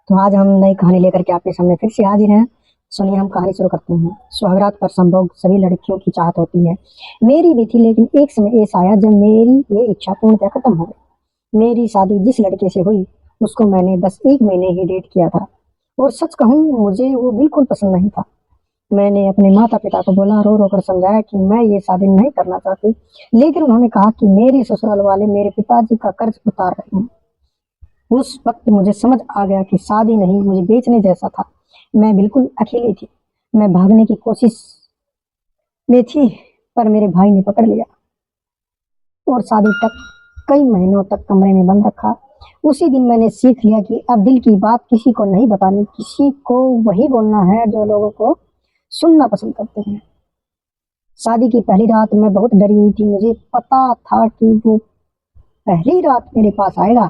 तो आज हम नई कहानी लेकर के आपके सामने फिर से हाजिर हैं। सुनिए, हम कहानी शुरू करते हैं। सुहागरात पर संभोग सभी लड़कियों की चाहत होती है। मेरी भी थी, लेकिन एक समय ऐसा आया जब मेरी ये इच्छा पूर्णतः खत्म हो गई। मेरी शादी जिस लड़के से हुई उसको मैंने बस 1 महीने ही डेट किया था, और सच कहूँ मुझे वो बिल्कुल पसंद नहीं था। मैंने अपने माता पिता को बोला, रो रो कर समझाया कि मैं ये शादी नहीं करना चाहती, लेकिन उन्होंने कहा कि मेरे ससुराल वाले मेरे पिताजी का कर्ज उतार रहे हैं। उस वक्त मुझे समझ आ गया कि शादी नहीं, मुझे बेचने जैसा था। मैं बिल्कुल अकेली थी। मैं भागने की कोशिश में थी, पर मेरे भाई ने पकड़ लिया और शादी तक कई महीनों तक कमरे में बंद रखा। उसी दिन मैंने सीख लिया कि अब दिल की बात किसी को नहीं बतानी, किसी को वही बोलना है जो लोगों को सुनना पसंद करते हैं। शादी की पहली रात मैं बहुत डरी हुई थी। मुझे पता था कि वो पहली रात मेरे पास आएगा।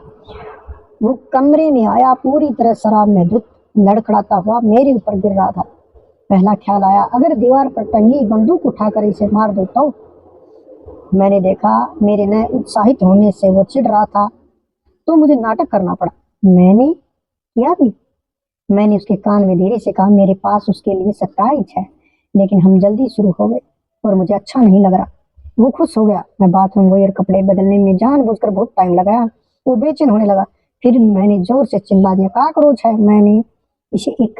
वो कमरे में आया, पूरी तरह शराब में धुत, लड़खड़ाता हुआ मेरे ऊपर गिर रहा था। पहला ख्याल आया, अगर दीवार पर टंगी बंदूक उठाकर इसे मार दो तो। मैंने देखा मेरे नए उत्साहित होने से वो चिढ़ रहा था, तो मुझे नाटक करना पड़ा। मैंने किया भी। मैंने उसके कान में धीरे से कहा, मेरे पास उसके लिए सरप्राइज है, लेकिन हम जल्दी शुरू हो गए और मुझे अच्छा नहीं लग रहा। वो खुश हो गया। मैं बाथरूम गई और कपड़े बदलने में जानबूझकर बहुत टाइम लगाया। वो बेचैन होने लगा। फिर मैंने जोर से चिल्ला दिया, कॉकरोच है। मैंने इसे एक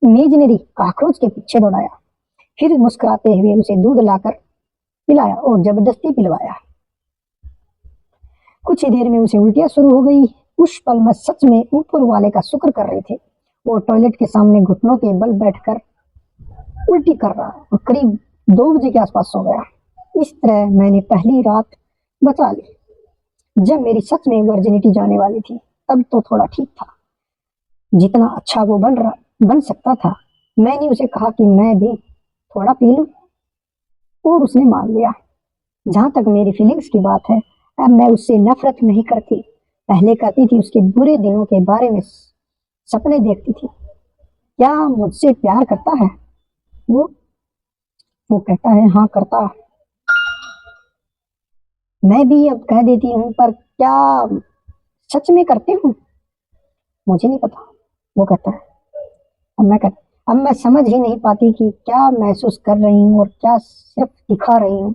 इमेजिनरी कॉकरोच के पीछे दौड़ाया। फिर मुस्कुराते हुए उसे दूध लाकर पिलाया और जबरदस्ती पिलवाया। कुछ ही देर में उसे उल्टियां शुरू हो गई। उस पल मैं सच में ऊपर वाले का शुक्र कर रही थी। वो टॉयलेट के सामने घुटनों के बल बैठकर उल्टी कर रहा और करीब 2 बजे के आसपास सो गया। इस तरह मैंने पहली रात बचा ली। जब मेरी सच में वर्जिनिटी जाने वाली थी, तब तो थोड़ा ठीक था, जितना अच्छा वो बन सकता था। मैंने उसे कहा कि मैं भी थोड़ा पी लूं, और उसने मान लिया। जहां तक मेरी फीलिंग्स की बात है, अब मैं उससे नफरत नहीं करती। पहले करती थी। उसके बुरे दिनों के बारे में सपने देखती थी। क्या मुझसे प्यार करता है वो वो कहता है हाँ करता। मैं भी अब कह देती हूँ, पर क्या सच में करते हूँ मुझे नहीं पता, वो कहता है। अब मैं कर अब मैं समझ ही नहीं पाती कि क्या महसूस कर रही हूँ और क्या सिर्फ दिखा रही हूँ।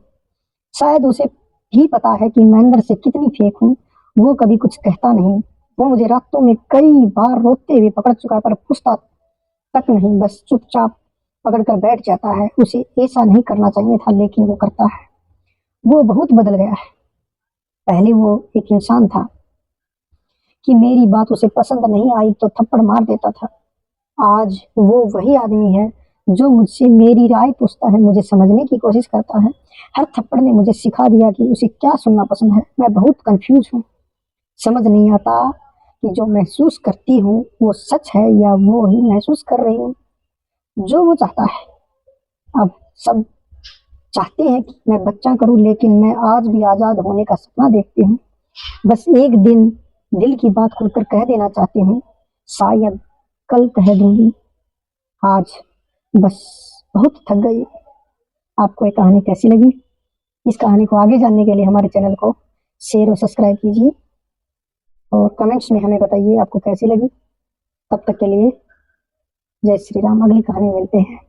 शायद उसे भी पता है कि मैं अंदर से कितनी फेक हूँ। वो कभी कुछ कहता नहीं। वो मुझे रातों में कई बार रोते हुए पकड़ चुका है, पर पूछता तक नहीं, बस चुपचाप पकड़ कर बैठ जाता है। उसे ऐसा नहीं करना चाहिए था, लेकिन वो करता है। वो बहुत बदल गया है। पहले वो एक इंसान था कि मेरी बात उसे पसंद नहीं आई तो थप्पड़ मार देता था। आज वो वही आदमी है जो मुझसे मेरी राय पूछता है, मुझे समझने की कोशिश करता है। हर थप्पड़ ने मुझे सिखा दिया कि उसे क्या सुनना पसंद है। मैं बहुत कंफ्यूज हूँ। समझ नहीं आता कि जो महसूस करती हूँ वो सच है या वो ही महसूस कर रही हूँ जो वो चाहता है। अब सब चाहते हैं कि मैं बच्चा करूँ, लेकिन मैं आज भी आज़ाद होने का सपना देखती हूँ। बस एक दिन दिल की बात खुलकर कह देना चाहती हूँ। शायद कल कह दूंगी, आज बस बहुत थक गई। आपको ये कहानी कैसी लगी? इस कहानी को आगे जानने के लिए हमारे चैनल को शेयर और सब्सक्राइब कीजिए, और कमेंट्स में हमें बताइए आपको कैसी लगी। तब तक के लिए जय श्री राम। अगली कहानी में मिलते हैं।